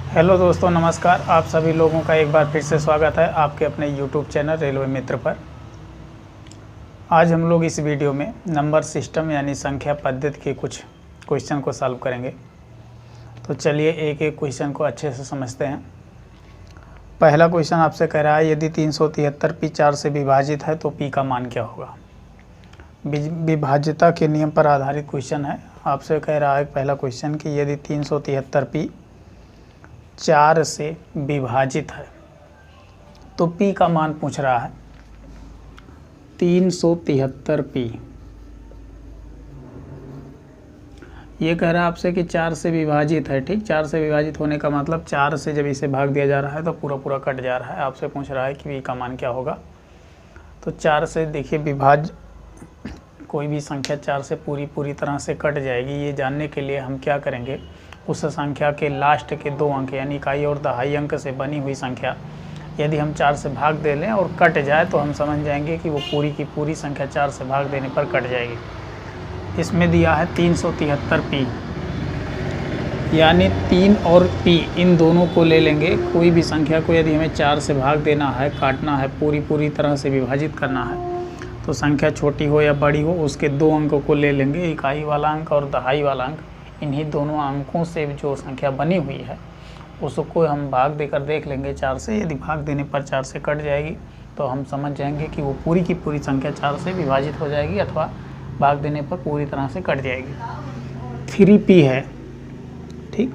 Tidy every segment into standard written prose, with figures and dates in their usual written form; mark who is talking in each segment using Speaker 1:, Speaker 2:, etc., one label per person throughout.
Speaker 1: Hello दोस्तों, नमस्कार। आप सभी लोगों का एक बार फिर से स्वागत है आपके अपने यूट्यूब चैनल रेलवे मित्र पर। आज हम लोग इस वीडियो में नंबर सिस्टम यानी संख्या पद्धति के कुछ क्वेश्चन को सॉल्व करेंगे। तो चलिए एक एक क्वेश्चन को अच्छे से समझते हैं। पहला क्वेश्चन आपसे कह रहा है, यदि 373 पी 4 से विभाजित है तो पी का मान क्या होगा। विभाज्यता के नियम पर आधारित क्वेश्चन है। आपसे कह रहा है पहला क्वेश्चन कि यदि 373 पी 4 से विभाजित है तो पी का मान पूछ रहा है। 373 पी ये कह रहा है आपसे कि 4 से विभाजित है। ठीक, 4 से विभाजित होने का मतलब 4 से जब इसे भाग दिया जा रहा है तो पूरा पूरा कट जा रहा है। आपसे पूछ रहा है कि पी का मान क्या होगा। तो 4 से देखिए विभाज्य कोई भी संख्या 4 से पूरी तरह से कट जाएगी। ये जानने के लिए हम क्या करेंगे, उस संख्या के लास्ट के 2 अंक यानी इकाई और दहाई अंक से बनी हुई संख्या यदि हम 4 से भाग दे लें और कट जाए तो हम समझ जाएंगे कि वो पूरी की पूरी संख्या 4 से भाग देने पर कट जाएगी। इसमें दिया है 373 पी, यानी 3 और पी इन दोनों को ले लेंगे। कोई भी संख्या को यदि हमें 4 से भाग देना है, काटना है, पूरी तरह से विभाजित करना है, तो संख्या छोटी हो या बड़ी हो उसके 2 अंकों को ले लेंगे, इकाई वाला अंक और दहाई वाला अंक। इन्हीं दोनों अंकों से जो संख्या बनी हुई है उसको हम भाग देकर देख लेंगे 4 से। यदि भाग देने पर 4 से कट जाएगी तो हम समझ जाएंगे कि वो पूरी की पूरी संख्या 4 से विभाजित हो जाएगी अथवा भाग देने पर पूरी तरह से कट जाएगी। 3p है। ठीक,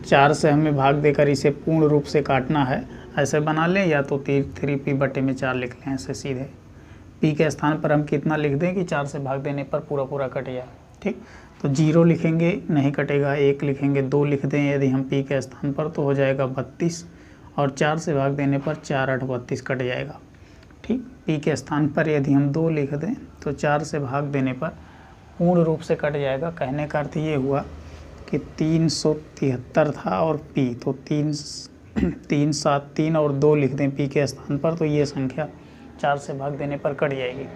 Speaker 1: 4 से हमें भाग देकर इसे पूर्ण रूप से काटना है, ऐसे बना लें, या तो 3p बटे में 4 लिख लें ऐसे सीधे। p के स्थान पर हम कितना लिख दें कि 4 से भाग देने पर पूरा कट जाए। ठीक, तो 0 लिखेंगे, नहीं कटेगा, 1 लिखेंगे, 2 लिख दें यदि हम p के स्थान पर तो हो जाएगा 32, और 4 से भाग देने पर 4 8 32 कट जाएगा। ठीक, p के स्थान पर यदि हम 2 लिख दें तो 4 से भाग देने पर पूर्ण रूप से कट जाएगा। कहने का अर्थ ये हुआ कि 373 था और p, तो 3 7 3 और 2 लिख दें p के स्थान पर तो ये संख्या 4 से भाग देने पर कट जाएगी।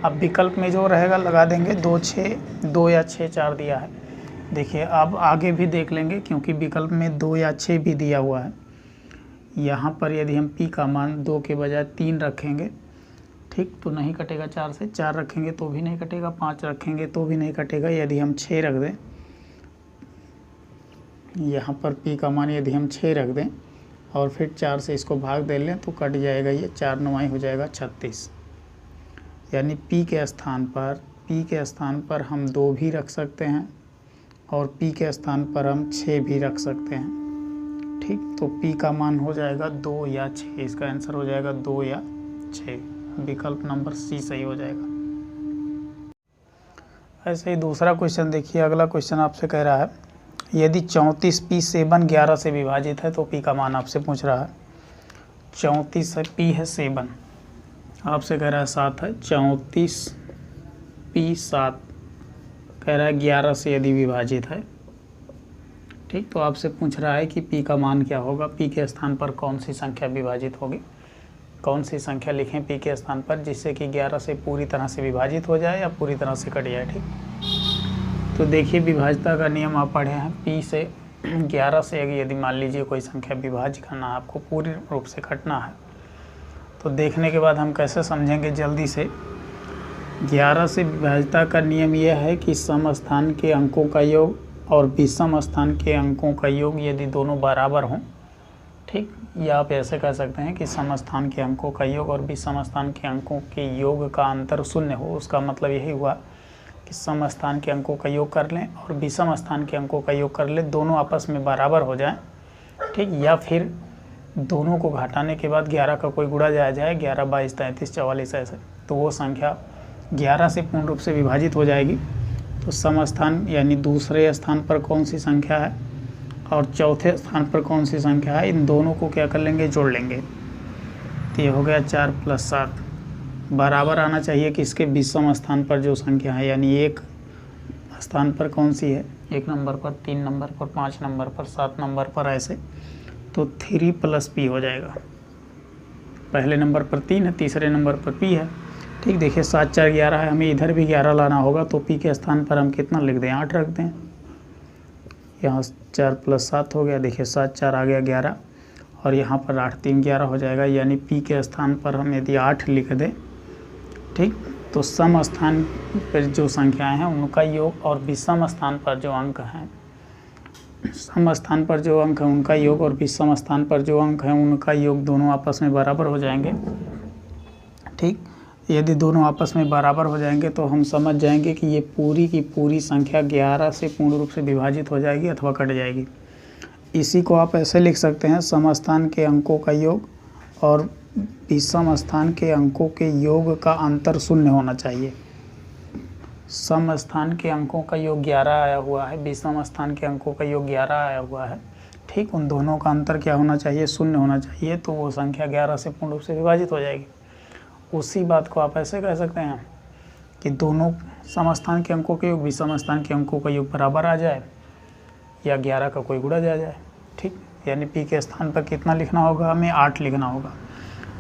Speaker 1: अब विकल्प में जो रहेगा लगा देंगे, 2 6 2 या 6 4 दिया है। देखिए अब आगे भी देख लेंगे क्योंकि विकल्प में 2 या 6 भी दिया हुआ है। यहाँ पर यदि हम p का मान 2 के बजाय 3 रखेंगे, ठीक, तो नहीं कटेगा 4 से। 4 रखेंगे तो भी नहीं कटेगा, 5 रखेंगे तो भी नहीं कटेगा। यदि हम 6 रख दें, यहाँ पर p का मान यदि हम 6 रख दें और फिर 4 से इसको भाग दे लें तो कट जाएगा। ये 4 9 हो जाएगा 36, यानी p के स्थान पर हम 2 भी रख सकते हैं और p के स्थान पर हम 6 भी रख सकते हैं। ठीक, तो p का मान हो जाएगा 2 या 6। इसका आंसर हो जाएगा 2 या 6। विकल्प नंबर सी सही हो जाएगा। ऐसे ही दूसरा क्वेश्चन देखिए। अगला क्वेश्चन आपसे कह रहा है, यदि 34 पी 7 11 से विभाजित है तो p का मान आपसे पूछ रहा है। 34 है, p है 7, आपसे कह रहा है 7 है। 34 पी 7 कह रहा है 11 से यदि विभाजित है। ठीक, तो आपसे पूछ रहा है कि p का मान क्या होगा। p के स्थान पर कौन सी संख्या विभाजित होगी, कौन सी संख्या लिखें p के स्थान पर जिससे कि 11 से पूरी तरह से विभाजित हो जाए या पूरी तरह से कट जाए। ठीक, तो देखिए विभाज्यता का नियम आप पढ़े हैं। p से 11 से यदि मान लीजिए कोई संख्या विभाज्य करना है, आपको पूरी रूप से काटना है, तो देखने के बाद हम कैसे समझेंगे जल्दी से। 11 से विभाज्यता का नियम यह है कि सम स्थान के अंकों का योग और विषम स्थान के अंकों का योग यदि दोनों बराबर हों, ठीक, या आप ऐसे कह सकते हैं कि सम स्थान के अंकों का योग और विषम स्थान के अंकों के योग का अंतर 0 हो। उसका मतलब यही हुआ कि सम स्थान के अंकों का योग कर लें और विषम स्थान के अंकों का योग कर लें, दोनों आपस में बराबर हो जाएं। ठीक, या फिर दोनों को घटाने के बाद 11 का कोई गुणा जाए 11 22 33 44 ऐसे, तो वो संख्या 11 से पूर्ण रूप से विभाजित हो जाएगी। तो सम स्थान यानी दूसरे स्थान पर कौन सी संख्या है और चौथे स्थान पर कौन सी संख्या है, इन दोनों को क्या कर लेंगे, जोड़ लेंगे। तो ये हो गया 4 + 7 बराबर आना चाहिए कि इसके विषम स्थान पर जो संख्या है, यानी 1 स्थान पर कौन सी है, 1 नंबर पर, 3 नंबर पर, 5 नंबर पर, 7 नंबर पर, ऐसे। तो 3 + p हो जाएगा। पहले नंबर पर 3 है, तीसरे नंबर पर p है। ठीक, देखिए 7 4 11 है, हमें इधर भी 11 लाना होगा, तो p के स्थान पर हम कितना लिख दें, 8 रख दें। यहाँ 4 + 7 हो गया, देखिए 7 4 आ गया 11, और यहाँ पर 8 3 11 हो जाएगा। यानी पी के स्थान पर हम यदि 8 लिख दें, ठीक, तो सम स्थान पर जो संख्याएं हैं उनका योग और विषम स्थान पर जो अंक हैं, सम स्थान पर जो अंक हैं उनका योग और विषम स्थान पर जो अंक हैं उनका योग दोनों आपस में बराबर हो जाएंगे। ठीक, यदि दोनों आपस में बराबर हो जाएंगे तो हम समझ जाएंगे कि ये पूरी की पूरी संख्या 11 से पूर्ण रूप से विभाजित हो जाएगी अथवा कट जाएगी। इसी को आप ऐसे लिख सकते हैं, समस्थान के अंकों का योग और विषम स्थान के अंकों के योग का अंतर 0 होना चाहिए। सम स्थान के अंकों का योग 11 आया हुआ है, विषम स्थान के अंकों का योग 11 आया हुआ है। ठीक, उन दोनों का अंतर क्या होना चाहिए? 0 होना चाहिए, तो वो संख्या 11 से पूर्ण रूप से विभाजित हो जाएगी। उसी बात को आप ऐसे कह सकते हैं कि दोनों समस्थान के अंकों के योग विषम स्थान के अंकों का योग बराबर आ जाए या 11 का कोई गुणा जा जाए। ठीक, यानी पी के स्थान पर कितना लिखना होगा? हमें 8 लिखना होगा।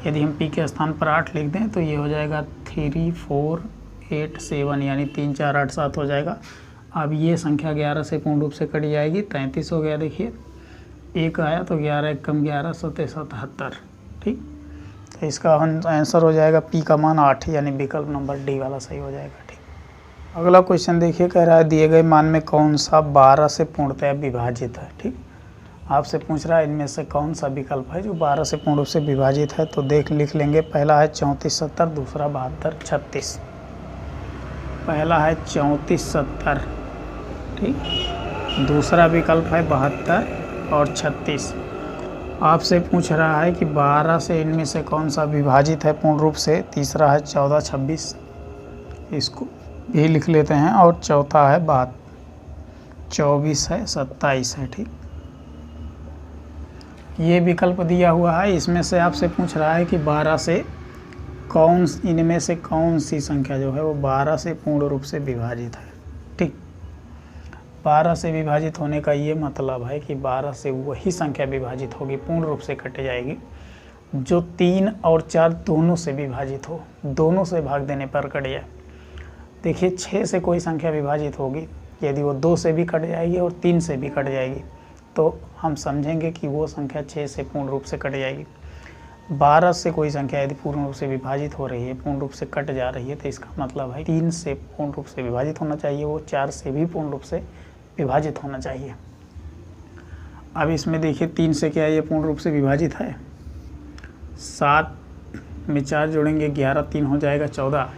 Speaker 1: यदि हम पी के स्थान पर 8 लिख दें तो ये हो जाएगा 3 4 8 7, यानी 3 4 8 7 हो जाएगा। अब ये संख्या 11 से पूर्ण रूप से कट जाएगी, 33 हो गया। देखिए 1 आया तो 11 1 कम 11 7 77। ठीक, तो इसका आंसर हो जाएगा पी का मान 8, यानी विकल्प नंबर डी वाला सही हो जाएगा। ठीक, अगला क्वेश्चन देखिए, कह रहा है दिए गए मान में कौन सा 12 से पूर्णतः विभाजित है। ठीक, आपसे पूछ रहा है इनमें से कौन सा विकल्प है जो 12 से पूर्ण रूप से विभाजित है। तो लिख लेंगे। पहला है 34 70, दूसरा 72 36। पहला है 34 70, ठीक, दूसरा विकल्प है 72 और 36। आपसे पूछ रहा है कि 12 से इनमें से कौन सा विभाजित है पूर्ण रूप से। तीसरा है 14 26, इसको भी लिख लेते हैं, और चौथा है 24 है 27 है। ठीक, ये विकल्प दिया हुआ है। इसमें से आपसे पूछ रहा है कि 12 से इनमें से कौन सी संख्या जो है वो 12 से पूर्ण रूप से विभाजित है। ठीक, 12 से विभाजित होने का ये मतलब है कि 12 से वही संख्या विभाजित होगी, पूर्ण रूप से कट जाएगी, जो 3 और 4 दोनों से विभाजित हो, दोनों से भाग देने पर कट जाए। देखिए 6 से कोई संख्या विभाजित होगी, यदि वो 2 से भी कट जाएगी और 3 से भी कट जाएगी तो हम समझेंगे कि वो संख्या 6 से पूर्ण रूप से कट जाएगी। 12 से कोई संख्या यदि पूर्ण रूप से विभाजित हो रही है, पूर्ण रूप से कट जा रही है, तो इसका मतलब है 3 से पूर्ण रूप से विभाजित होना चाहिए, वो 4 से भी पूर्ण रूप से विभाजित होना चाहिए। अब इसमें देखिए 3 से क्या ये पूर्ण रूप से विभाजित है? 7 में 4 जोड़ेंगे 11, 3 हो जाएगा 14।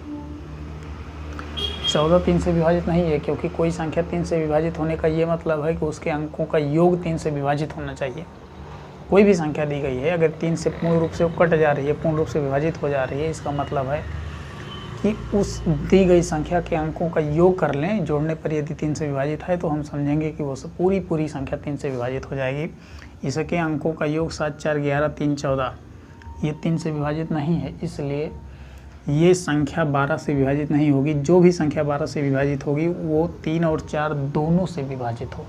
Speaker 1: 14 3 से विभाजित नहीं है, क्योंकि कोई संख्या 3 से विभाजित होने का ये मतलब है कि उसके अंकों का योग 3 से विभाजित होना चाहिए। कोई भी संख्या दी गई है, अगर 3 से पूर्ण रूप से कट जा रही है, पूर्ण रूप से विभाजित हो जा रही है, इसका मतलब है कि उस दी गई संख्या के अंकों का योग कर लें, जोड़ने पर यदि 3 से विभाजित है तो हम समझेंगे कि वो पूरी संख्या 3 से विभाजित हो जाएगी। इसके अंकों का योग 7 4 11 3 14, ये 3 से विभाजित नहीं है, इसलिए ये संख्या 12 से विभाजित नहीं होगी। जो भी संख्या 12 से विभाजित होगी वो 3 और 4 दोनों से विभाजित हो।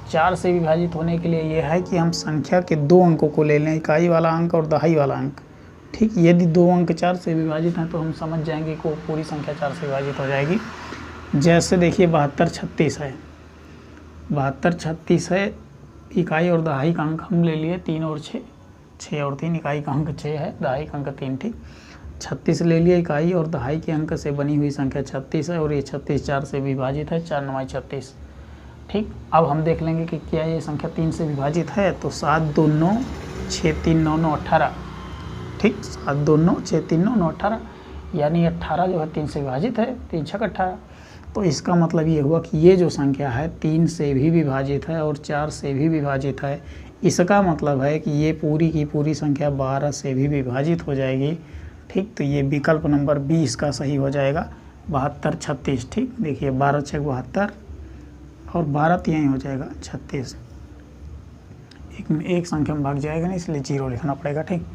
Speaker 1: 4 से विभाजित होने के लिए यह है कि हम संख्या के 2 अंकों को ले लें, इकाई वाला अंक और दहाई वाला अंक। ठीक, यदि 2 अंक 4 से विभाजित हैं तो हम समझ जाएंगे कि वो पूरी संख्या 4 से विभाजित हो जाएगी। जैसे देखिए 72 36 है, 72 36 है, इकाई और दहाई का अंक हम ले लिए 3 और 6, 6 और 3, इकाई का अंक 6 है, दहाई का अंक 3। ठीक, 36 ले लिए, इकाई और दहाई के अंक से बनी हुई संख्या 36 है, और ये 36 4 से विभाजित है, 4 9 36। ठीक, अब हम देख लेंगे कि क्या ये संख्या 3 से विभाजित है। तो 7 2 9 6 3 9 9 18। ठीक, 7 2 9 6 3 9 9 18, यानी 18 जो है 3 से विभाजित है, 3 6 18। तो इसका मतलब ये हुआ कि ये जो संख्या है 3 से भी विभाजित है और 4 से भी विभाजित है। इसका मतलब है कि ये पूरी की पूरी संख्या 12 से भी विभाजित हो जाएगी। ठीक, तो ये विकल्प नंबर 20 का सही हो जाएगा, 72 36। ठीक, देखिए 12 6 72 और 12 यहीं हो जाएगा 36। एक संख्या में भाग जाएगा नहीं, इसलिए 0 लिखना पड़ेगा। ठीक,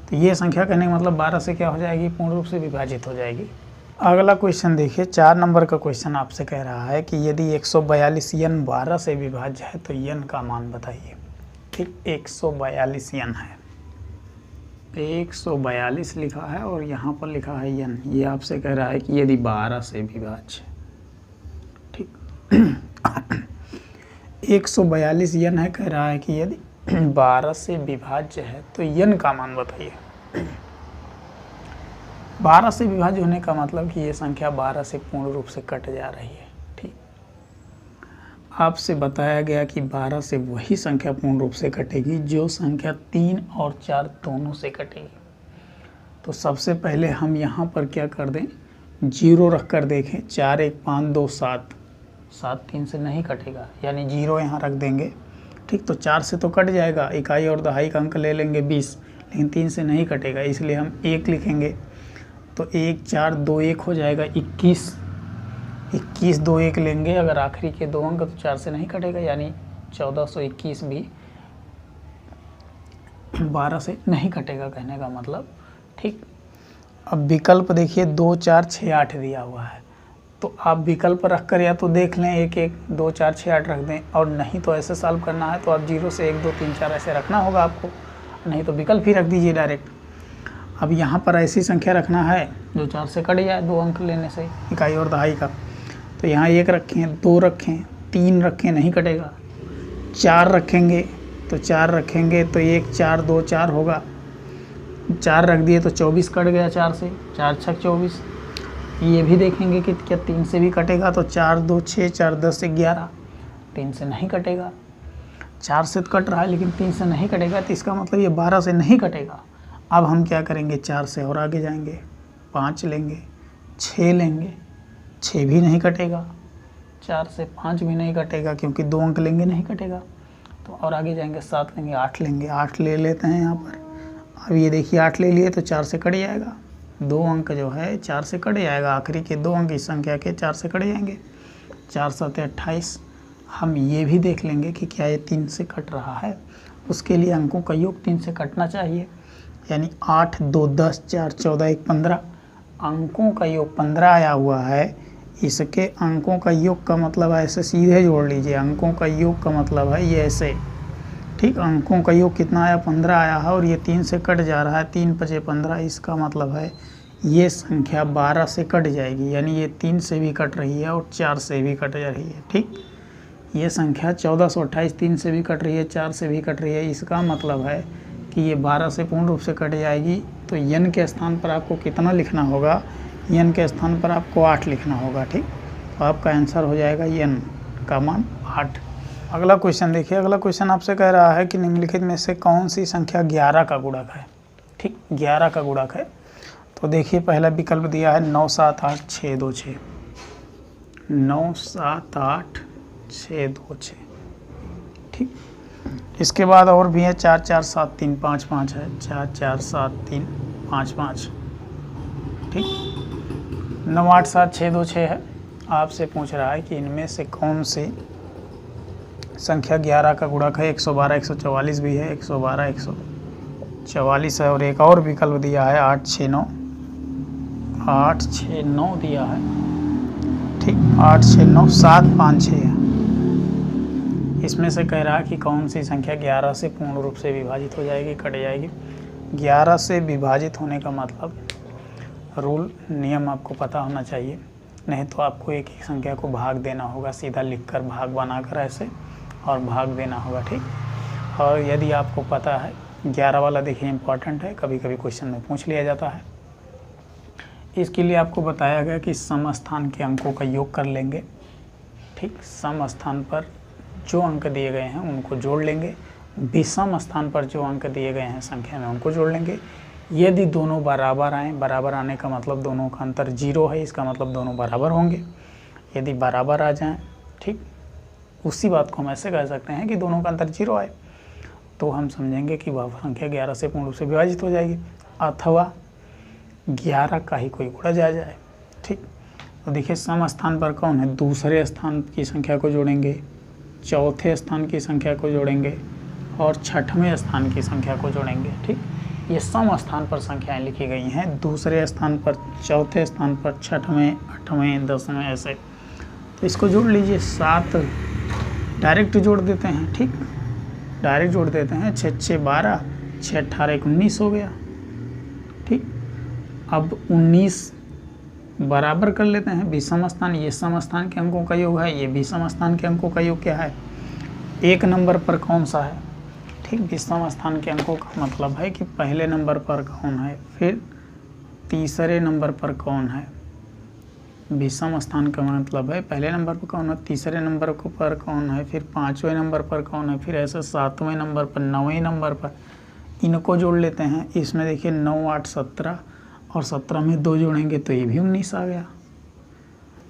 Speaker 1: तो ये संख्या कहने का मतलब 12 से क्या हो जाएगी? पूर्ण रूप से विभाजित हो जाएगी। अगला क्वेश्चन देखिए, 4 नंबर का क्वेश्चन आपसे कह रहा है कि यदि 142 यन 12 से विभाज्य है तो यन का मान बताइए। ठीक, 142 यन है, 142 लिखा है और यहाँ पर लिखा है यन। ये आपसे कह रहा है कि यदि 12 से विभाज्य, ठीक 142 यन है, कह रहा है कि यदि 12 से विभाज्य है तो यन का मान बताइए। 12 से विभाज्य होने का मतलब कि ये संख्या 12 से पूर्ण रूप से कट जा रही है। ठीक, आपसे बताया गया कि 12 से वही संख्या पूर्ण रूप से कटेगी जो संख्या 3 और 4 दोनों से कटेगी। तो सबसे पहले हम यहाँ पर क्या कर दें, 0 रख कर देखें। 4 1 5 2 7, 7 3 से नहीं कटेगा, यानी 0 यहाँ रख देंगे। ठीक, तो 4 से तो कट जाएगा, इकाई और दहाई का अंक ले लेंगे 20, लेकिन 3 से नहीं कटेगा, इसलिए हम 1 लिखेंगे। तो 1 4 2 1 हो जाएगा 21, 21 2 1 लेंगे। अगर आखिरी के 2 अंक तो 4 से नहीं कटेगा, यानी 1421 भी 12 से नहीं कटेगा, कहने का मतलब। ठीक, अब विकल्प देखिए 2 4 6 8 दिया हुआ है, तो आप विकल्प रख कर या तो देख लें 1 1 2 4 6 8 रख दें, और नहीं तो ऐसे सॉल्व करना है तो आप 0 से 1 2 3 4 ऐसे रखना होगा आपको, नहीं तो विकल्प ही रख दीजिए डायरेक्ट। अब यहाँ पर ऐसी संख्या रखना है जो 4 से कट जाए 2 अंक लेने से, इकाई और दहाई का। तो यहाँ 1 रखें, 2 रखें, 3 रखें, नहीं कटेगा। 4 रखेंगे तो 4 रखेंगे तो 1 4 2 4 होगा, 4 रख दिए तो 24 कट गया 4 से, 4 6 24। ये भी देखेंगे कि क्या 3 से भी कटेगा, तो 4 2 6 4 10 11, 3 से नहीं कटेगा। 4 से तो कट रहा है लेकिन 3 से नहीं कटेगा, तो इसका मतलब ये 12 से नहीं कटेगा। अब हम क्या करेंगे, 4 से और आगे जाएंगे, 5 लेंगे, 6 लेंगे, 6 भी नहीं कटेगा। 4 से 5 भी नहीं कटेगा क्योंकि 2 अंक लेंगे, नहीं कटेगा। तो और आगे जाएंगे, 7 लेंगे, 8 लेंगे, 8 ले लेते हैं यहाँ पर। अब ये देखिए 8 ले लिए तो 4 से कट जाएगा, 2 अंक जो है 4 से कट जाएगा, आखिरी के 2 अंक इस संख्या के 4 से कट जाएंगे। 4 7 28। हम ये भी देख लेंगे कि क्या ये 3 से कट रहा है, उसके लिए अंकों का योग 3 से कटना चाहिए, यानी 8 2 10 4 14 1 15। अंकों का योग 15 आया हुआ है, इसके अंकों का योग का मतलब है ऐसे सीधे जोड़ लीजिए, अंकों का योग का मतलब है ये ऐसे। ठीक, अंकों का योग कितना आया, 15 आया है, और ये 3 से कट जा रहा है, 3 5 15, इसका मतलब है ये संख्या 12 से कट जाएगी, यानी ये 3 से भी कट रही है और 4 से भी कट जा रही है। ठीक, ये संख्या 1428 3 से भी कट रही है, 4 से भी कट रही है, इसका मतलब है कि ये 12 से पूर्ण रूप से कट जाएगी। तो यन के स्थान पर आपको कितना लिखना होगा, यन के स्थान पर आपको 8 लिखना होगा। ठीक, तो आपका आंसर हो जाएगा यन का मान 8। अगला क्वेश्चन देखिए, अगला क्वेश्चन आपसे कह रहा है कि निम्नलिखित में से कौन सी संख्या 11 का गुणक है। ठीक, 11 का गुणक है। तो देखिए पहला विकल्प दिया है 9 7 8 6 2 6, 9 7 8 6 2 6। ठीक, इसके बाद और भी है 4 4 7 3 5 5 है, 4 4 7 3 5 5। ठीक, 9 8 7 6 2 6 है। आपसे पूछ रहा है कि इनमें से कौन सी संख्या 11 का गुणक है। 112 144 भी है, 112 144 है, और एक और विकल्प दिया है 8 6 9, 8 6 9 दिया है। ठीक, 8 6 9 7 5 6 है। इसमें से कह रहा है कि कौन सी संख्या 11 से पूर्ण रूप से विभाजित हो जाएगी, कट जाएगी। 11 से विभाजित होने का मतलब रूल नियम आपको पता होना चाहिए, नहीं तो आपको एक एक संख्या को भाग देना होगा, सीधा लिखकर भाग बनाकर ऐसे और भाग देना होगा। ठीक, और यदि आपको पता है 11 वाला देखिए इम्पॉर्टेंट है, कभी कभी क्वेश्चन में पूछ लिया जाता है। इसके लिए आपको बताया गया कि सम स्थान के अंकों का योग कर लेंगे। ठीक, सम स्थान पर जो अंक दिए गए हैं उनको जोड़ लेंगे, विषम स्थान पर जो अंक दिए गए हैं संख्या में उनको जोड़ लेंगे। यदि दोनों बराबर आए, बराबर आने का मतलब दोनों का अंतर 0 है, इसका मतलब दोनों बराबर होंगे। यदि बराबर आ जाएं, ठीक, उसी बात को हम ऐसे कह सकते हैं कि दोनों का अंतर 0 आए, तो हम समझेंगे कि वह संख्या 11 से पूर्ण रूप से विभाजित हो जाएगी, अथवा 11 का ही कोई गुणज आ जाए। ठीक, तो देखिए सम स्थान पर कौन है, दूसरे स्थान की संख्या को जोड़ेंगे, चौथे स्थान की संख्या को जोड़ेंगे और छठवें स्थान की संख्या को जोड़ेंगे। ठीक, ये सम स्थान पर संख्याएं लिखी गई हैं, दूसरे स्थान पर, चौथे स्थान पर, छठवें, आठवें, 10वें, ऐसे। तो इसको जोड़ लीजिए, 7 डायरेक्ट जोड़ देते हैं। ठीक, डायरेक्ट जोड़ देते हैं, 6 6 12, 6 18 19 हो गया। ठीक, अब 19 बराबर कर लेते हैं, विषम स्थान, ये सम स्थान के अंकों का योग है, ये विषम स्थान के अंकों का योग क्या है, एक नंबर पर कौन सा है, ठीक। विषम स्थान के अंकों का मतलब है कि पहले नंबर पर कौन है, फिर तीसरे नंबर पर कौन है। विषम स्थान का मतलब है पहले नंबर पर कौन है, तीसरे नंबर पर कौन है, फिर पाँचवें नंबर पर कौन है, फिर ऐसे सातवें नंबर पर, नौवें नंबर पर। इनको जोड़ लेते हैं। इसमें देखिए 9, 8, 17 और 17 में 2 जोड़ेंगे तो ये भी 19 आ गया।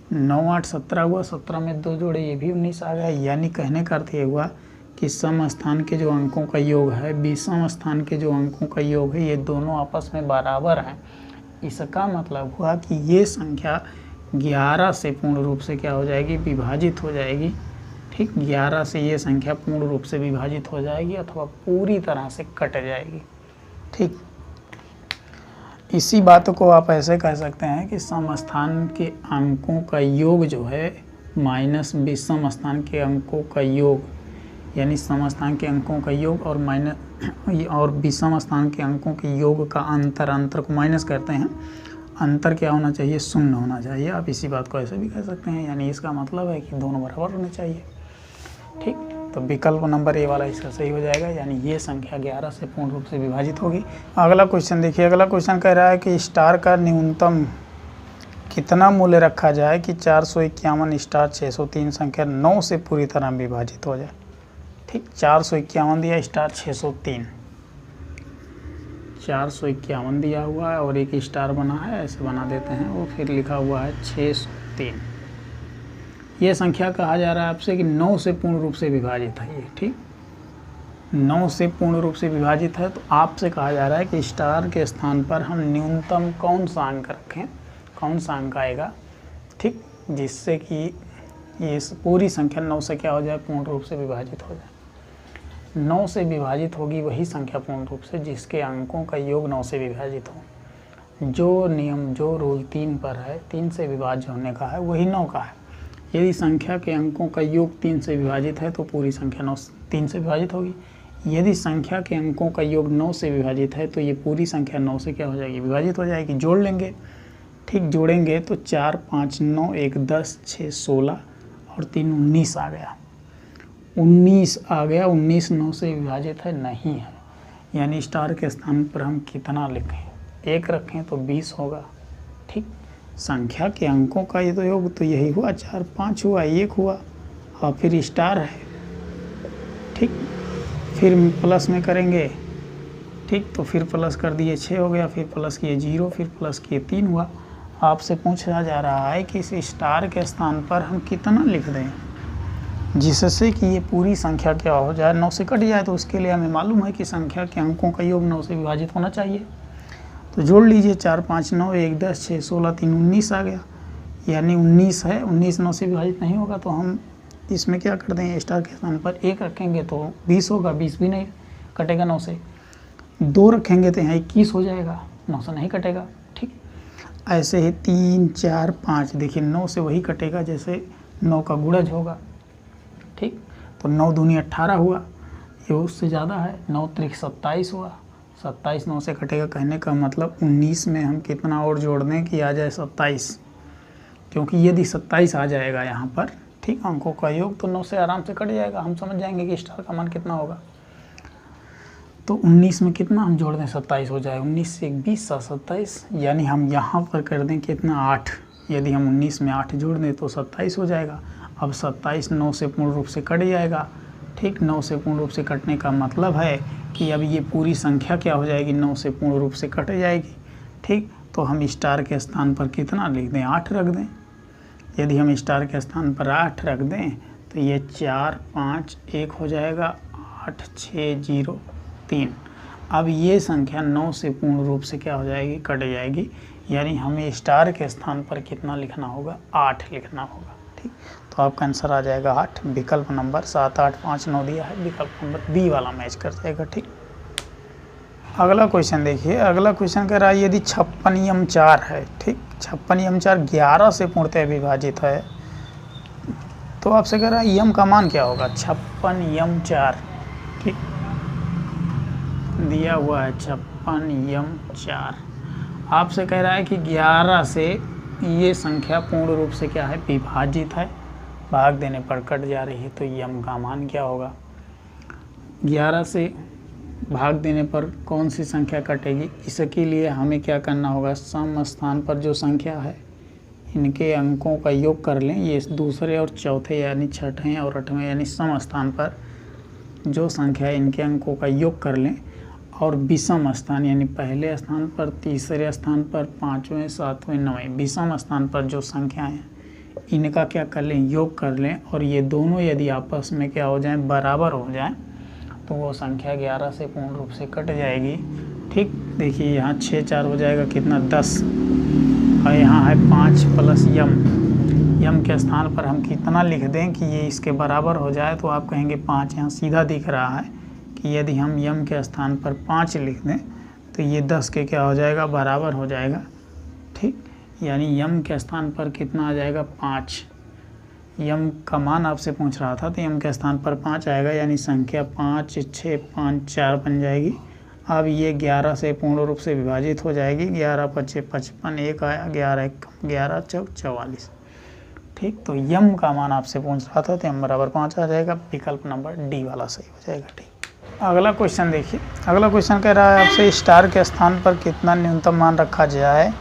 Speaker 1: 9, 8, 17 हुआ, 17 में 2 जोड़े ये भी 19 आ गया। यानी कहने का अर्थ ये हुआ कि सम स्थान के जो अंकों का योग है, विषम स्थान के जो अंकों का योग है, ये दोनों आपस में बराबर हैं। इसका मतलब हुआ कि ये संख्या 11 से पूर्ण रूप से क्या हो जाएगी, विभाजित हो जाएगी, ठीक। 11 से ये संख्या पूर्ण रूप से विभाजित हो जाएगी अथवा पूरी तरह से कट जाएगी, ठीक। इसी बात को आप ऐसे कह सकते हैं कि सम स्थान के अंकों का योग जो है माइनस विषम स्थान के अंकों का योग, यानी सम स्थान के अंकों का योग और और विषम स्थान के अंकों के योग का अंतर को माइनस करते हैं। अंतर क्या होना चाहिए, 0 होना चाहिए। आप इसी बात को ऐसे भी कह सकते हैं, यानी इसका मतलब है कि दोनों बराबर होने चाहिए, ठीक। तो विकल्प नंबर ए वाला इसका सही हो जाएगा, यानी ये संख्या 11 से पूर्ण रूप से विभाजित होगी। अगला क्वेश्चन देखिए। अगला क्वेश्चन कह रहा है कि स्टार का न्यूनतम कितना मूल्य रखा जाए कि 451 स्टार 603 संख्या 9 से पूरी तरह विभाजित हो जाए, ठीक। 451 दिया, स्टार 603, 451 दिया हुआ है और एक स्टार बना है, ऐसे बना देते हैं, और फिर लिखा हुआ है 603। ये संख्या कहा जा रहा है आपसे कि 9 से पूर्ण रूप से विभाजित है ये, ठीक। 9 से पूर्ण रूप से विभाजित है, तो आपसे कहा जा रहा है कि स्टार के स्थान पर हम न्यूनतम कौन सा अंक रखें, कौन सा अंक आएगा, ठीक, जिससे कि ये पूरी संख्या 9 से क्या हो जाए, पूर्ण रूप से विभाजित हो जाए। 9 से विभाजित होगी वही संख्या पूर्ण रूप से जिसके अंकों का योग 9 से विभाजित हो। जो नियम, जो रूल 3 पर है, 3 से विभाज्य होने का है, वही 9 का है। यदि संख्या के अंकों का योग 3 से विभाजित है तो पूरी संख्या 3 से विभाजित होगी। यदि संख्या के अंकों का योग 9 से विभाजित है तो ये पूरी संख्या 9 से क्या हो जाएगी, विभाजित हो जाएगी। जोड़ लेंगे, ठीक। जोड़ेंगे तो 4, 5, 9, 1, 10, 6, 16 और 3, 19 आ गया। 19 आ गया। 19 9 से विभाजित है, नहीं है। यानी स्टार के स्थान पर हम कितना लिखें, 1 रखें तो 20 होगा, ठीक। संख्या के अंकों का ये तो योग तो यही हुआ, 4, 5 हुआ, 1 हुआ और फिर स्टार है, ठीक। फिर प्लस में करेंगे, ठीक, तो फिर प्लस कर दिए 6 हो गया, फिर प्लस किए 0, फिर प्लस किए 3 हुआ। आपसे पूछा जा रहा है कि इस स्टार के स्थान पर हम कितना लिख दें जिससे कि ये पूरी संख्या क्या हो जाए, 9 से कट जाए। तो उसके लिए हमें मालूम है कि संख्या के अंकों का योग 9 से विभाजित होना चाहिए। तो जोड़ लीजिए, 4, 5, 9, 1, 10, 6, 16, 3, 19 आ गया। यानी 19 है, 19 9 से विभाजित नहीं होगा तो हम इसमें क्या कर देंगे, स्टार के स्थान पर 1 रखेंगे तो 20 होगा, 20 भी नहीं कटेगा 9 से। 2 रखेंगे तो यहाँ 21 हो जाएगा, 9 से नहीं कटेगा, ठीक। ऐसे ही 3, 4, 5 देखिए 9 से वही कटेगा जैसे 9 का गुणज होगा, ठीक। तो 9 दूनी 18 हुआ, ये उससे ज़्यादा है। 9 त्रिक 27 हुआ, 27 9 से कटेगा। कहने का मतलब 19 में हम कितना और जोड़ दें कि आ जाए 27, क्योंकि यदि 27 आ जाएगा यहाँ पर, ठीक, अंकों का योग, तो 9 से आराम से कट जाएगा। हम समझ जाएंगे कि स्टार का मान कितना होगा। तो 19 में कितना हम जोड़ दें, 27 हो जाए। 19 से 20 27, यानी हम यहाँ पर कर दें कितना, 8। यदि हम 19 में 8 जोड़ दें तो 27 हो जाएगा। अब 27 9 से पूर्ण रूप से कट जाएगा, ठीक। 9 से पूर्ण रूप से कटने का मतलब है कि अब ये पूरी संख्या क्या हो जाएगी, 9 से पूर्ण रूप से कट जाएगी, ठीक। तो हम स्टार के स्थान पर कितना लिख दें, 8 रख दें। यदि हम स्टार के स्थान पर 8 रख दें तो ये 4, 5, 1 हो जाएगा, 8, 6, 0, 3। अब ये संख्या 9 से पूर्ण रूप से क्या हो जाएगी, कट जाएगी। यानी हमें स्टार के स्थान पर कितना लिखना होगा, 8 लिखना होगा, ठीक। तो आपका आंसर आ जाएगा 8। विकल्प नंबर 7, 8, 5, 9 दिया है, विकल्प नंबर बी वाला मैच कर जाएगा, ठीक। अगला क्वेश्चन देखिए। अगला क्वेश्चन कह रहा है यदि 56 यम 4 है, ठीक। 56 यम 4 11 से पूर्णतः विभाजित है तो आपसे कह रहा है यम का मान क्या होगा। 56 यम 4, ठीक, दिया हुआ है 56 यम 4। आपसे कह रहा है कि 11 से ये संख्या पूर्ण रूप से क्या है, विभाजित है। भाग देने पर कट जा रही है, तो यम का मान क्या होगा? 11 से भाग देने पर कौन सी संख्या कटेगी? इसके लिए हमें क्या करना होगा? सम स्थान पर जो संख्या है इनके अंकों का योग कर लें। ये दूसरे और चौथे यानी छठवें और आठवें यानी सम स्थान पर जो संख्या है इनके अंकों का योग कर लें, और विषम स्थान यानी पहले स्थान पर, तीसरे स्थान पर, पाँचवें, सातवें, नवें विषम स्थान पर जो संख्याएं हैं इनका क्या कर लें? योग कर लें। और ये दोनों यदि आपस में क्या हो जाएं? बराबर हो जाएं, तो वो संख्या 11 से पूर्ण रूप से कट जाएगी। ठीक, देखिए यहाँ 6 4 हो जाएगा कितना? 10, और यहाँ है 5 प्लस यम। यम के स्थान पर हम कितना लिख दें कि ये इसके बराबर हो जाए? तो आप कहेंगे 5। यहाँ सीधा दिख रहा है कि यदि हम यम के स्थान पर 5 लिख दें तो ये 10 के क्या हो जाएगा? बराबर हो जाएगा। ठीक, यानी यम के स्थान पर कितना आ जाएगा? 5। यम का मान आपसे पूछ रहा था, तो यम के स्थान पर 5 आएगा, यानी संख्या 5 6 5 4 बन जाएगी। अब ये 11 से पूर्ण रूप से विभाजित हो जाएगी। 11 5 55, 1 आया, 11 1 11 चौक 44। ठीक, तो यम का मान आपसे पूछ रहा था, तो यम बराबर 5 आ जाएगा। विकल्प नंबर डी वाला सही हो जाएगा। ठीक, अगला क्वेश्चन देखिए। अगला क्वेश्चन कह रहा है आपसे स्टार के स्थान पर कितना न्यूनतम मान रखा जाए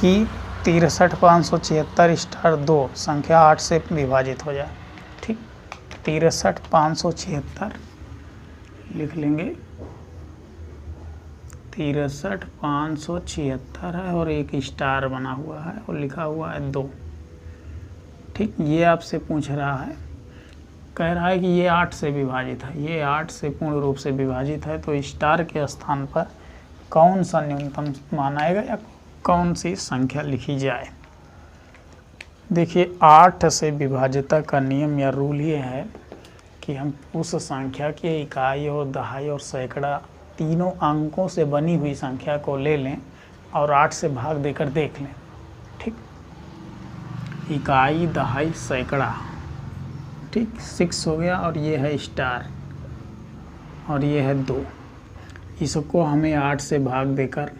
Speaker 1: कि 63,576 स्टार 2 संख्या 8 से विभाजित हो जाए। ठीक, 63,576 लिख लेंगे। 63,576 है और एक स्टार बना हुआ है और लिखा हुआ है 2। ठीक, ये आपसे पूछ रहा है, कह रहा है कि ये 8 से विभाजित है, ये 8 से पूर्ण रूप से विभाजित है, तो स्टार के स्थान पर कौन सा न्यूनतम मान आएगा या कौन सी संख्या लिखी जाए? देखिए 8 से विभाजिता का नियम या रूल ये है कि हम उस संख्या के इकाई और दहाई और सैकड़ा तीनों अंकों से बनी हुई संख्या को ले लें और 8 से भाग देकर देख लें। ठीक, इकाई, दहाई, सैकड़ा। ठीक, 6 हो गया, और ये है स्टार और ये है 2। इसको हमें 8 से भाग देकर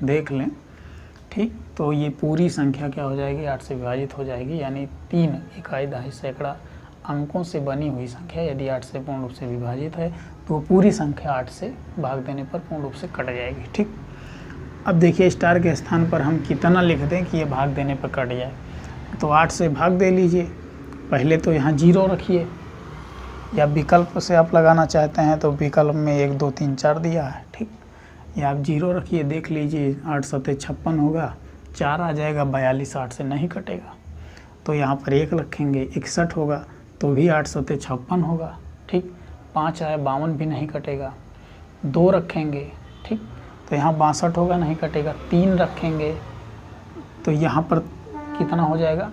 Speaker 1: देख लें। ठीक, तो ये पूरी संख्या क्या हो जाएगी? 8 से विभाजित हो जाएगी, यानी 3 इकाई, दहाई, सैकड़ा अंकों से बनी हुई संख्या यदि 8 से पूर्ण रूप से विभाजित है तो पूरी संख्या 8 से भाग देने पर पूर्ण रूप से कट जाएगी। ठीक, अब देखिए स्टार के स्थान पर हम कितना लिख दें कि ये भाग देने पर कट जाए? तो 8 से भाग दे लीजिए। पहले तो यहाँ 0 रखिए, या विकल्प से आप लगाना चाहते हैं तो विकल्प में 1 2 3 4 दिया है। ठीक, या आप 0 रखिए, देख लीजिए 8 7 56 होगा, 4 आ जाएगा, 42 8 से नहीं कटेगा। तो यहाँ पर 1 रखेंगे, 61 होगा, तो भी 8 7 56 होगा। ठीक, 5 आया, 52 भी नहीं कटेगा। 2 रखेंगे, ठीक, तो यहाँ 62 होगा, नहीं कटेगा। 3 रखेंगे तो यहाँ पर कितना हो जाएगा?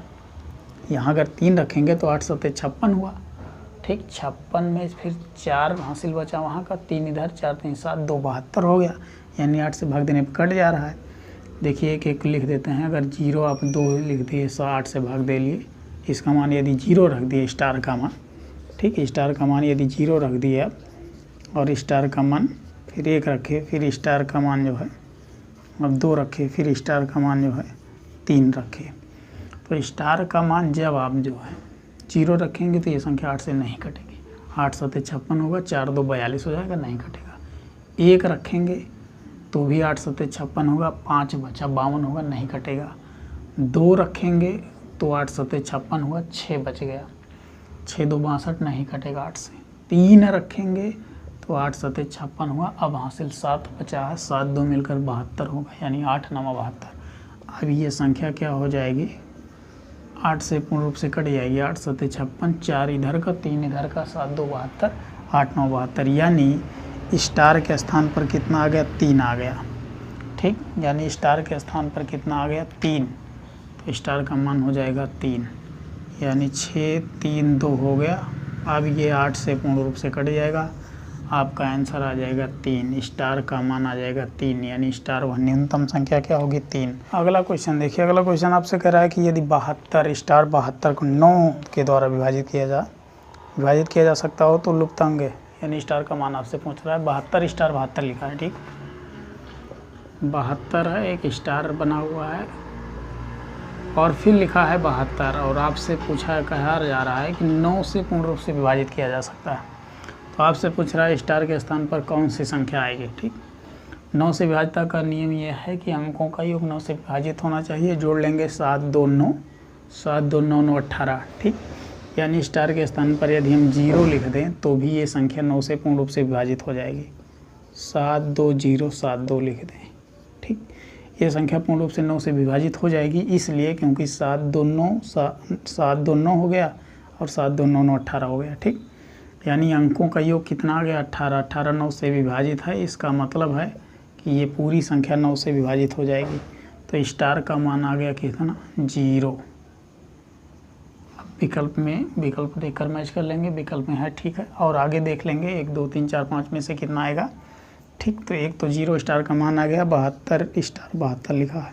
Speaker 1: यहाँ अगर 3 रखेंगे तो 8 7 56 हुआ। ठीक, 56 में फिर 4 हासिल बचा वहाँ का, 3 इधर, 4 3 7 2 72 हो गया, यानी 8 से भाग देने पर कट जा रहा है। देखिए एक एक लिख देते हैं। अगर 0 आप 2 लिख दिए, 8 से भाग दे लिए, इसका मान यदि 0 रख दिए, स्टार का मान। ठीक, स्टार का मान यदि 0 रख दिए आप, और स्टार का मान फिर 1 रखे, फिर स्टार का मान जो है अब 2 रखे, फिर स्टार का मान जो है 3 रखे। तो स्टार का मान जब आप जो है 0 रखेंगे तो ये संख्या 8 से नहीं कटेगी। 8 7 56 होगा, 4 2 42 हो जाएगा, नहीं कटेगा। 1 रखेंगे तो भी 8 7 56 होगा, 5 बचा 52 होगा, नहीं कटेगा। 2 रखेंगे तो 8 7 56 हुआ, 6 बच गया, 6 2 62 नहीं कटेगा 8 से। 3 रखेंगे तो 8 7 56 हुआ, अब हासिल 7 बचा है, 7 2 मिलकर 72 होगा, यानी 8 9 72। अब ये संख्या क्या हो जाएगी? 8 से पूर्ण रूप से कट जाएगी। 8 7 56, 4 इधर का, 3 इधर का, 7 2 72, 8 9 72, यानी स्टार के स्थान पर कितना आ गया? 3 आ गया। ठीक, यानी स्टार के स्थान पर कितना आ गया? 3। तो स्टार का मान हो जाएगा 3, यानी 6 3 2 हो गया। अब ये 8 से पूर्ण रूप से कट जाएगा, आपका आंसर आ जाएगा 3। स्टार का मान आ जाएगा 3, यानी स्टार वह न्यूनतम संख्या क्या होगी? 3। अगला क्वेश्चन देखिए। अगला क्वेश्चन आपसे कह रहा है कि यदि 72 स्टार 72 को 9 के द्वारा विभाजित किया जा सकता हो तो लुप्त अंग, यानी स्टार का मान आपसे पूछ रहा है। 72 स्टार 72 लिखा है। ठीक, 72 है, एक स्टार बना हुआ है और फिर लिखा है 72 और आपसे पूछा कहा जा रहा है कि 9 से पूर्ण रूप से विभाजित किया जा सकता है। तो आपसे पूछ रहा है स्टार के स्थान पर कौन सी संख्या आएगी। ठीक, 9 से विभाजितता का नियम यह है कि अंकों का योग 9 से विभाजित होना चाहिए। जोड़ लेंगे 7 2 9, 7 2 9 9 18। ठीक, यानी स्टार के स्थान पर यदि हम 0 लिख दें तो भी ये संख्या 9 से पूर्ण रूप से विभाजित हो जाएगी। 7 2 0 7 2 लिख दें। ठीक, ये संख्या पूर्ण रूप से 9 से विभाजित हो जाएगी, इसलिए क्योंकि 7 2 9 हो गया और 7 2 9 9 18 हो गया। ठीक, यानी अंकों का योग कितना आ गया 18। 18 9 से विभाजित है, इसका मतलब है कि ये पूरी संख्या 9 से विभाजित हो जाएगी। तो स्टार का मान आ गया कितना 0। अब विकल्प देखकर मैच कर लेंगे, विकल्प में है। ठीक है, और आगे देख लेंगे 1 2 3 4 5 में से कितना आएगा। ठीक, तो एक तो 0 स्टार का मान आ गया, 72 स्टार 72 लिखा है।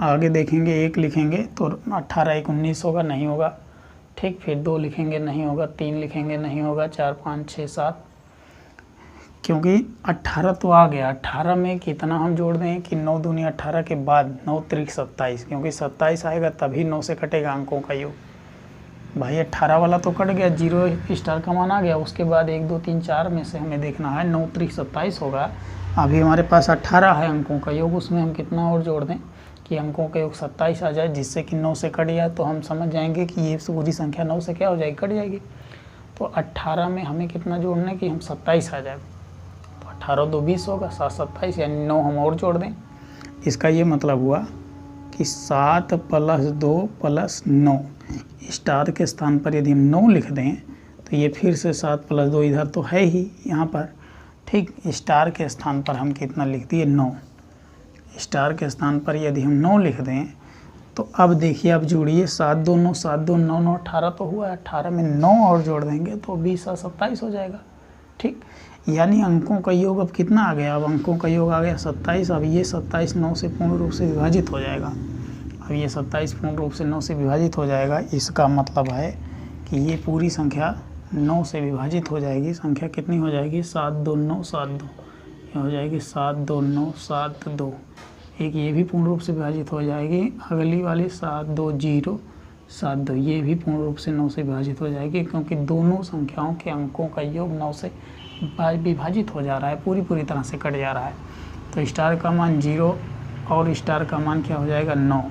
Speaker 1: आगे देखेंगे 1 लिखेंगे तो 18 1 19 होगा, नहीं होगा। ठीक, फिर 2 लिखेंगे नहीं होगा, 3 लिखेंगे नहीं होगा, 4 5 6 7, क्योंकि 18 तो आ गया। 18 में कितना हम जोड़ दें कि 9 दूनी 18 के बाद 9 त्रिक 27, क्योंकि 27 आएगा तभी 9 से कटेगा अंकों का योग। भाई 18 वाला तो कट गया, 0 स्टार का मान आ गया। उसके बाद 1 2 3 4 में से हमें देखना है 9 त्रिक 27 होगा। अभी हमारे पास 18 है अंकों का योग, उसमें हम कितना और जोड़ दें कि अंकों का योग 27 आ जाए, जिससे कि 9 से कट जाए। तो हम समझ जाएंगे कि ये पूरी संख्या 9 से क्या हो जाएगी, कट जाएगी। तो 18 में हमें कितना जोड़ना है कि हम 27 आ जाए। तो 18 2 20 होगा, 7 27, यानी 9 हम और जोड़ दें। इसका ये मतलब हुआ कि 7 + 2 + 9। स्टार के स्थान पर यदि हम 9 लिख दें तो ये फिर से 7 + 2 इधर तो है ही यहाँ पर। ठीक, स्टार के स्थान पर हम कितना लिख दिए 9। स्टार के स्थान पर यदि हम 9 लिख दें तो अब देखिए, अब जोड़िए 7 2 9 7 2 9 9 18 तो हुआ है। 18 में 9 और जोड़ देंगे तो 20 और 27 हो जाएगा। ठीक, यानी अंकों का योग अब कितना आ गया, अब अंकों का योग आ गया 27। अब ये 27 9 से पूर्ण रूप से विभाजित हो जाएगा। अब ये 27 पूर्ण रूप से 9 से विभाजित हो जाएगा। इसका मतलब है कि ये पूरी संख्या 9 से विभाजित हो जाएगी। संख्या कितनी हो जाएगी 7 2 9 7 2, ये हो जाएगी 7 2 9 7 2। एक ये भी पूर्ण रूप से विभाजित हो जाएगी। अगली वाली 7 2 0 7 2, ये भी पूर्ण रूप से 9 से विभाजित हो जाएगी, क्योंकि दोनों संख्याओं के अंकों का योग 9 से विभाजित हो जा रहा है, पूरी तरह से कट जा रहा है। तो स्टार का मान 0 और स्टार का मान क्या हो जाएगा 9।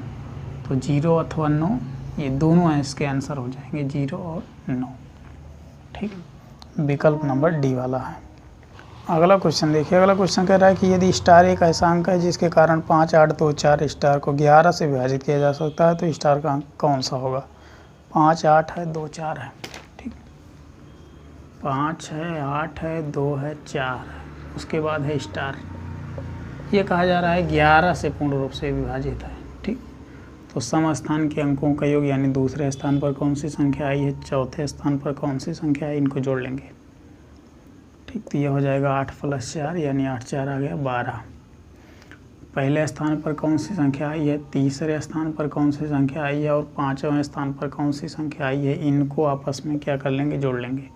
Speaker 1: तो 0 अथवा 9, ये दोनों हैं, इसके आंसर हो जाएंगे 0 और 9। ठीक, विकल्प नंबर डी वाला है। अगला क्वेश्चन देखिए। अगला क्वेश्चन कह रहा है कि यदि स्टार एक ऐसा अंक है जिसके कारण 5 8 2 4 स्टार को 11 से विभाजित किया जा सकता है, तो स्टार का अंक कौन सा होगा। 5 8 है, 2 4 है। ठीक, 5 है, 8 है, 2 है, 4 है, उसके बाद है स्टार। ये कहा जा रहा है 11 से पूर्ण रूप से विभाजित है। ठीक, तो सम स्थान के अंकों का योग, यानी दूसरे स्थान पर कौन सी संख्या आई है, चौथे स्थान पर कौन सी संख्या है, इनको जोड़ लेंगे। ठीक, तो ये हो जाएगा 8 + 4, यानी 8 4 आ गया 12। पहले स्थान पर कौन सी संख्या आई है, तीसरे स्थान पर कौन सी संख्या आई है और 5वें स्थान पर कौन सी संख्या आई है, इनको आपस में क्या कर लेंगे, जोड़ लेंगे।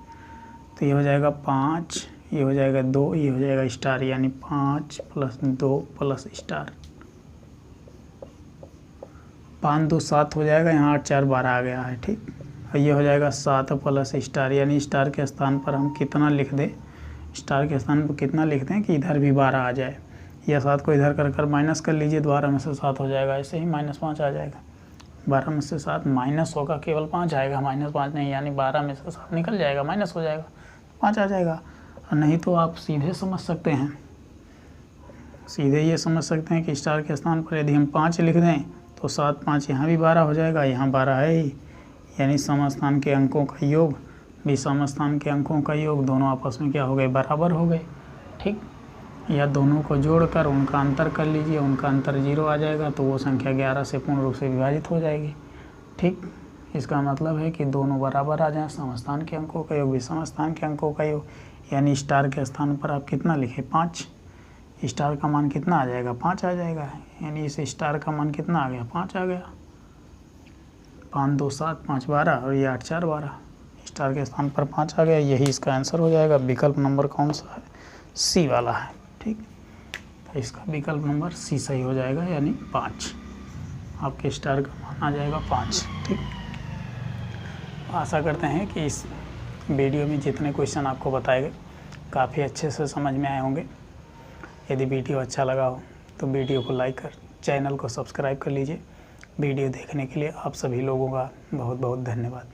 Speaker 1: तो ये हो जाएगा 5, ये हो जाएगा 2, ये हो जाएगा स्टार, यानी 5 + 2 + स्टार। 5 2 7 हो जाएगा, यहाँ 8 4 12 आ गया है। ठीक, और ये हो जाएगा 7 + स्टार, यानी स्टार के स्थान पर हम कितना लिख दें, स्टार के स्थान पर कितना लिख दें कि इधर भी 12 आ जाए, या 7 को इधर कर माइनस कर लीजिए, 12 में से 7 हो जाएगा, ऐसे ही -5 आ जाएगा। 12 में से 7 माइनस होगा, केवल 5 आएगा, -5 नहीं, यानी 12 में से 7 निकल जाएगा, माइनस हो जाएगा, 5 आ जाएगा। और नहीं तो आप सीधे समझ सकते हैं, सीधे ये समझ सकते हैं कि स्टार के स्थान पर यदि हम 5 लिख दें तो 7 5 यहाँ भी 12 हो जाएगा, यहाँ 12 है ही, यानी समस्थान के अंकों का योग भी समस्थान के अंकों का योग, दोनों आपस में क्या हो गए, बराबर हो गए। ठीक, या दोनों को जोड़कर उनका अंतर कर लीजिए, उनका अंतर 0 आ जाएगा, तो वो संख्या 11 से पूर्ण रूप से विभाजित हो जाएगी। ठीक, इसका मतलब है कि दोनों बराबर आ जाएं, समस्थान के अंकों का योग भी समस्थान के अंकों का योग, यानी स्टार के स्थान पर आप कितना लिखें 5, स्टार का मान कितना आ जाएगा 5 आ जाएगा, यानी इस स्टार का मान कितना आ गया 5 आ गया। 5 2 7 5 12 और ये 8 4 12, स्टार के स्थान पर 5 आ गया, यही इसका आंसर हो जाएगा। विकल्प नंबर कौन सा है, सी वाला है। ठीक, इसका विकल्प नंबर सी सही हो जाएगा, यानी 5। आपके स्टार का मान आ जाएगा 5। ठीक, आशा करते हैं कि इस वीडियो में जितने क्वेश्चन आपको बताए गए काफ़ी अच्छे से समझ में आए होंगे। यदि वीडियो अच्छा लगा हो तो वीडियो को लाइक कर चैनल को सब्सक्राइब कर लीजिए। वीडियो देखने के लिए आप सभी लोगों का बहुत बहुत धन्यवाद।